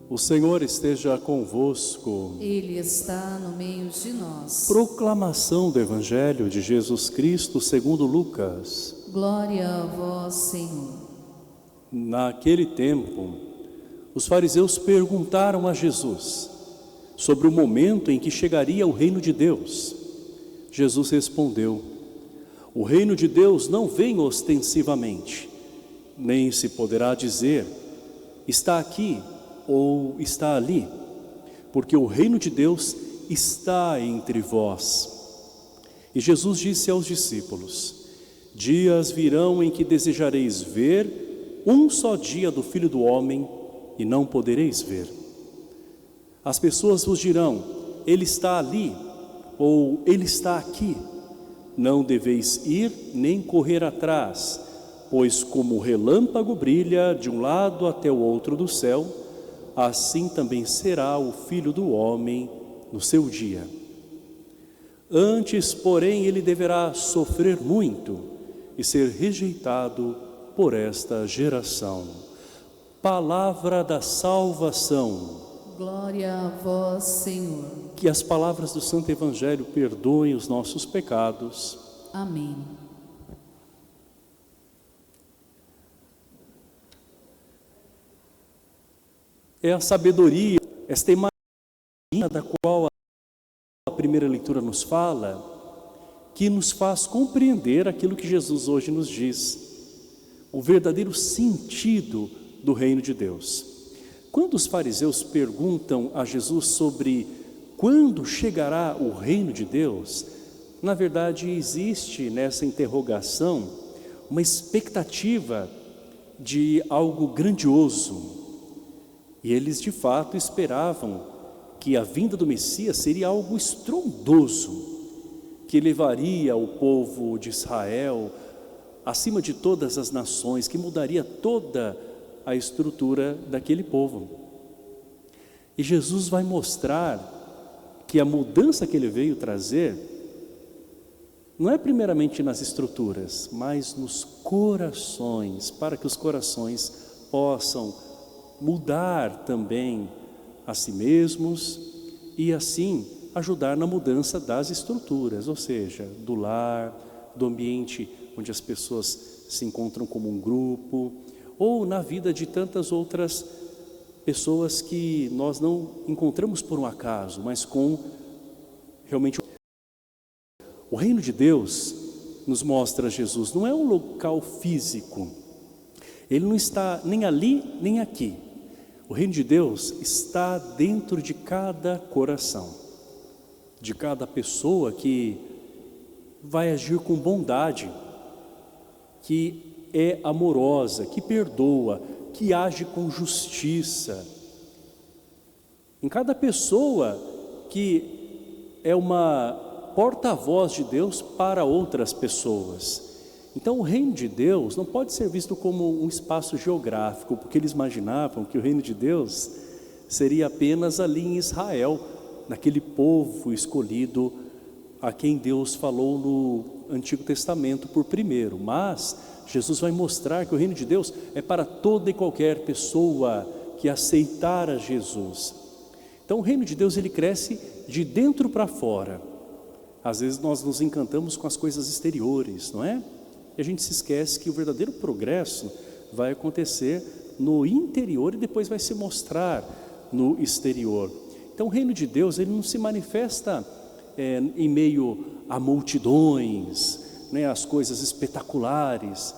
O Senhor esteja convosco. Ele está no meio de nós. Proclamação do Evangelho de Jesus Cristo segundo Lucas. Glória a vós, Senhor. Naquele tempo, os fariseus perguntaram a Jesus sobre o momento em que chegaria o reino de Deus. Jesus respondeu: o reino de Deus não vem ostensivamente, nem se poderá dizer, está aqui ou está ali, porque o reino de Deus está entre vós. E Jesus disse aos discípulos: dias virão em que desejareis ver um só dia do Filho do Homem e não podereis ver. As pessoas vos dirão: ele está ali ou ele está aqui. Não deveis ir nem correr atrás, pois como o relâmpago brilha de um lado até o outro do céu, assim também será o Filho do Homem no seu dia. Antes, porém, ele deverá sofrer muito e ser rejeitado por esta geração. Palavra da salvação. Glória a vós, Senhor. Que as palavras do Santo Evangelho perdoem os nossos pecados. Amém. É a sabedoria, esta imagem da qual a primeira leitura nos fala, que nos faz compreender aquilo que Jesus hoje nos diz, o verdadeiro sentido do reino de Deus. Quando os fariseus perguntam a Jesus sobre quando chegará o reino de Deus, na verdade existe nessa interrogação uma expectativa de algo grandioso. E eles de fato esperavam que a vinda do Messias seria algo estrondoso, que levaria o povo de Israel acima de todas as nações, que mudaria toda a estrutura daquele povo. E Jesus vai mostrar que a mudança que ele veio trazer não é primeiramente nas estruturas, mas nos corações, para que os corações possam mudar também a si mesmos e assim ajudar na mudança das estruturas, ou seja, do lar, do ambiente onde as pessoas se encontram como um grupo, ou na vida de tantas outras pessoas que nós não encontramos por um acaso, mas com realmente o reino de Deus, nos mostra Jesus, não é um local físico, ele não está nem ali nem aqui. O reino de Deus está dentro de cada coração, de cada pessoa que vai agir com bondade, que é amorosa, que perdoa, que age com justiça. Em cada pessoa que é uma porta-voz de Deus para outras pessoas. Então o reino de Deus não pode ser visto como um espaço geográfico, porque eles imaginavam que o reino de Deus seria apenas ali em Israel, naquele povo escolhido a quem Deus falou no Antigo Testamento por primeiro. Mas Jesus vai mostrar que o reino de Deus é para toda e qualquer pessoa que aceitar a Jesus. Então o reino de Deus ele cresce de dentro para fora. Às vezes nós nos encantamos com as coisas exteriores, não é? E a gente se esquece que o verdadeiro progresso vai acontecer no interior e depois vai se mostrar no exterior. Então o reino de Deus ele não se manifesta em meio a multidões, né, as coisas espetaculares,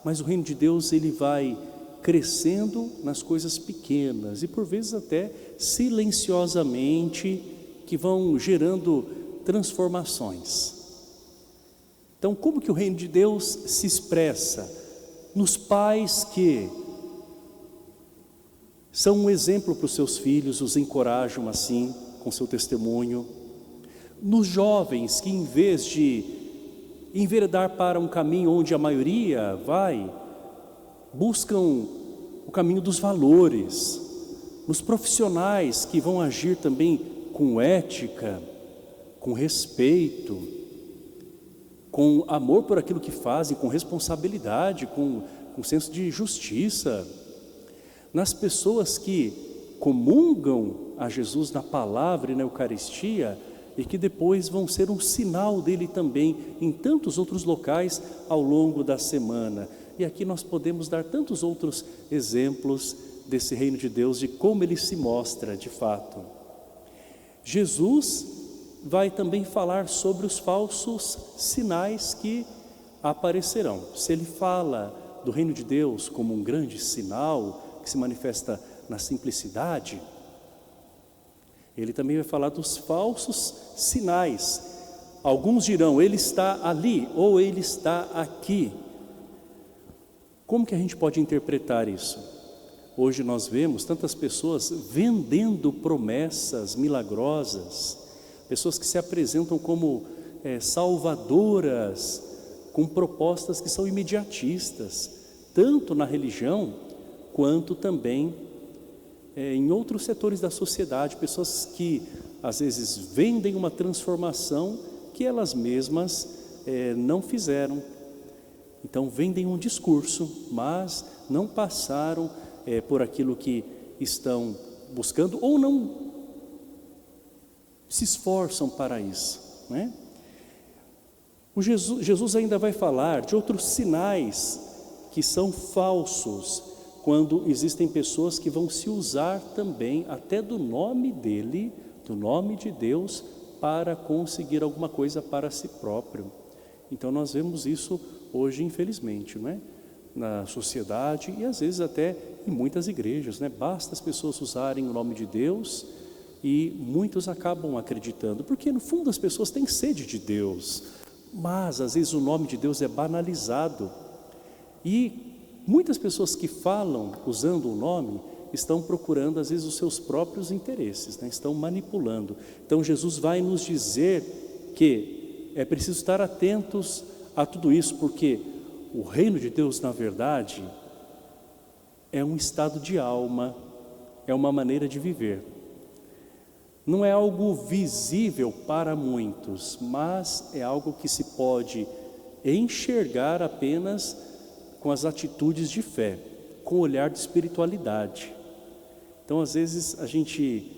mas o reino de Deus ele vai crescendo nas coisas pequenas e por vezes até silenciosamente, que vão gerando transformações. Então, como que o reino de Deus se expressa? Nos pais que são um exemplo para os seus filhos, os encorajam assim, com seu testemunho. Nos jovens que em vez de enveredar para um caminho onde a maioria vai, buscam o caminho dos valores. Nos profissionais que vão agir também com ética, com respeito, com amor por aquilo que fazem, com responsabilidade, com senso de justiça. Nas pessoas que comungam a Jesus na palavra e na Eucaristia, e que depois vão ser um sinal dele também em tantos outros locais ao longo da semana. E aqui nós podemos dar tantos outros exemplos desse reino de Deus, de como ele se mostra de fato. Jesus vai também falar sobre os falsos sinais que aparecerão. Se ele fala do reino de Deus como um grande sinal que se manifesta na simplicidade, ele também vai falar dos falsos sinais. Alguns dirão, ele está ali ou ele está aqui. Como que a gente pode interpretar isso? Hoje nós vemos tantas pessoas vendendo promessas milagrosas, pessoas que se apresentam como salvadoras, com propostas que são imediatistas, tanto na religião, quanto também em outros setores da sociedade, pessoas que às vezes vendem uma transformação que elas mesmas não fizeram. Então vendem um discurso, mas não passaram por aquilo que estão buscando, ou não se esforçam para isso, né? Jesus ainda vai falar de outros sinais que são falsos, quando existem pessoas que vão se usar também até do nome dele, do nome de Deus, para conseguir alguma coisa para si próprio. Então nós vemos isso hoje, infelizmente, não é? Na sociedade e às vezes até em muitas igrejas, né? Basta as pessoas usarem o nome de Deus e muitos acabam acreditando, porque no fundo as pessoas têm sede de Deus, mas às vezes o nome de Deus é banalizado e muitas pessoas que falam usando o nome estão procurando às vezes os seus próprios interesses, né? Estão manipulando. Então Jesus vai nos dizer que é preciso estar atentos a tudo isso, porque o reino de Deus, na verdade, é um estado de alma, é uma maneira de viver. Não é algo visível para muitos, mas é algo que se pode enxergar apenas com as atitudes de fé, com o olhar de espiritualidade. Então, às vezes, a gente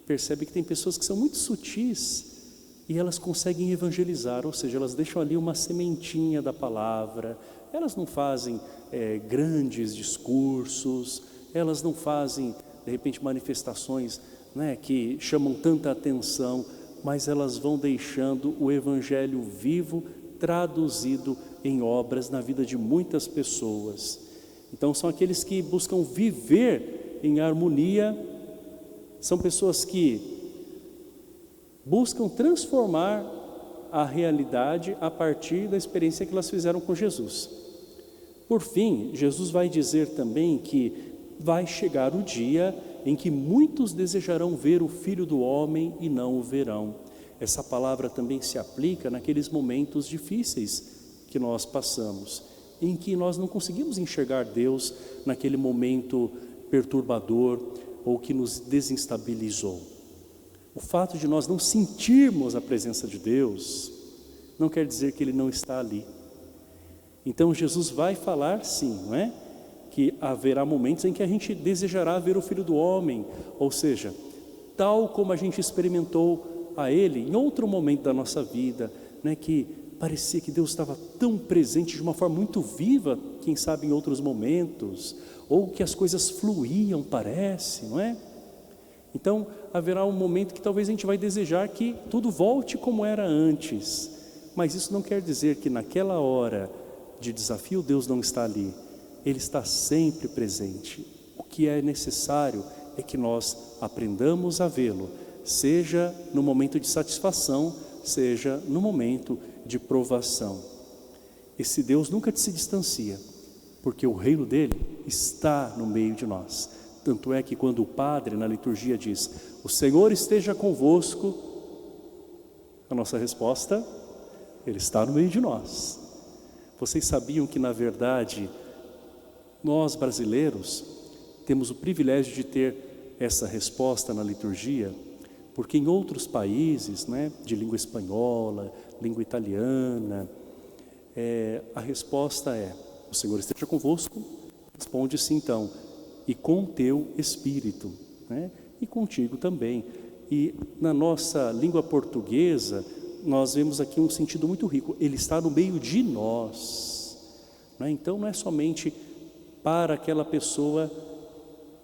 percebe que tem pessoas que são muito sutis e elas conseguem evangelizar, ou seja, elas deixam ali uma sementinha da palavra, elas não fazem grandes discursos, elas não fazem, de repente, manifestações, né, que chamam tanta atenção, mas elas vão deixando o evangelho vivo, traduzido em obras na vida de muitas pessoas. Então são aqueles que buscam viver em harmonia, são pessoas que buscam transformar a realidade a partir da experiência que elas fizeram com Jesus. Por fim, Jesus vai dizer também que vai chegar o dia em que muitos desejarão ver o Filho do Homem e não o verão. Essa palavra também se aplica naqueles momentos difíceis que nós passamos, em que nós não conseguimos enxergar Deus naquele momento perturbador ou que nos desestabilizou. O fato de nós não sentirmos a presença de Deus não quer dizer que Ele não está ali. Então Jesus vai falar sim, não é? Que haverá momentos em que a gente desejará ver o Filho do Homem, ou seja, tal como a gente experimentou a Ele em outro momento da nossa vida, né, que parecia que Deus estava tão presente de uma forma muito viva, quem sabe em outros momentos, ou que as coisas fluíam, parece, não é? Então haverá um momento que talvez a gente vai desejar que tudo volte como era antes, mas isso não quer dizer que naquela hora de desafio Deus não está ali. Ele está sempre presente. O que é necessário é que nós aprendamos a vê-lo, seja no momento de satisfação, seja no momento de provação. Esse Deus nunca se distancia, porque o reino dele está no meio de nós. Tanto é que quando o padre na liturgia diz, o Senhor esteja convosco, a nossa resposta, Ele está no meio de nós. Vocês sabiam que na verdade nós brasileiros temos o privilégio de ter essa resposta na liturgia, porque em outros países, né, de língua espanhola, língua italiana, a resposta é, o Senhor esteja convosco, responde-se então, e com teu espírito. né? E contigo também. E na nossa língua portuguesa, nós vemos aqui um sentido muito rico. Ele está no meio de nós, né? Então não é somente para aquela pessoa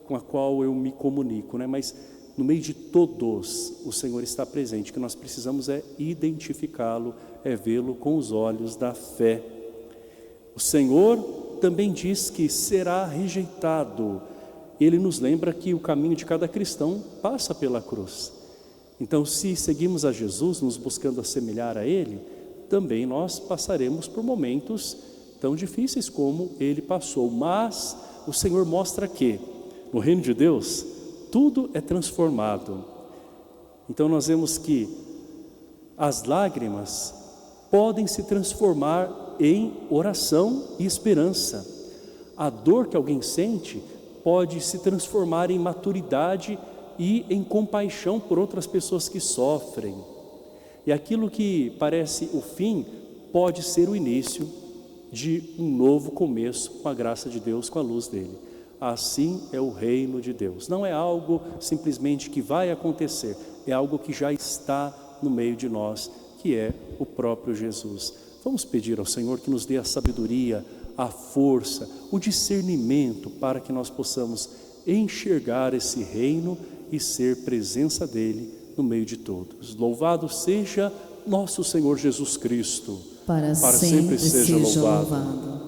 com a qual eu me comunico, né? Mas no meio de todos o Senhor está presente. O que nós precisamos é identificá-lo, é vê-lo com os olhos da fé. O Senhor também diz que será rejeitado. Ele nos lembra que o caminho de cada cristão passa pela cruz. Então, se seguimos a Jesus, nos buscando assemelhar a Ele, também nós passaremos por momentos tão difíceis como Ele passou. Mas o Senhor mostra que no reino de Deus tudo é transformado. Então nós vemos que as lágrimas podem se transformar em oração e esperança. A dor que alguém sente pode se transformar em maturidade e em compaixão por outras pessoas que sofrem. E aquilo que parece o fim pode ser o início de um novo começo com a graça de Deus, com a luz dele. Assim é o reino de Deus. Não é algo simplesmente que vai acontecer, é algo que já está no meio de nós, que é o próprio Jesus. Vamos pedir ao Senhor que nos dê a sabedoria, a força, o discernimento para que nós possamos enxergar esse reino e ser presença dele no meio de todos. Louvado seja nosso Senhor Jesus Cristo. Para sempre seja louvado.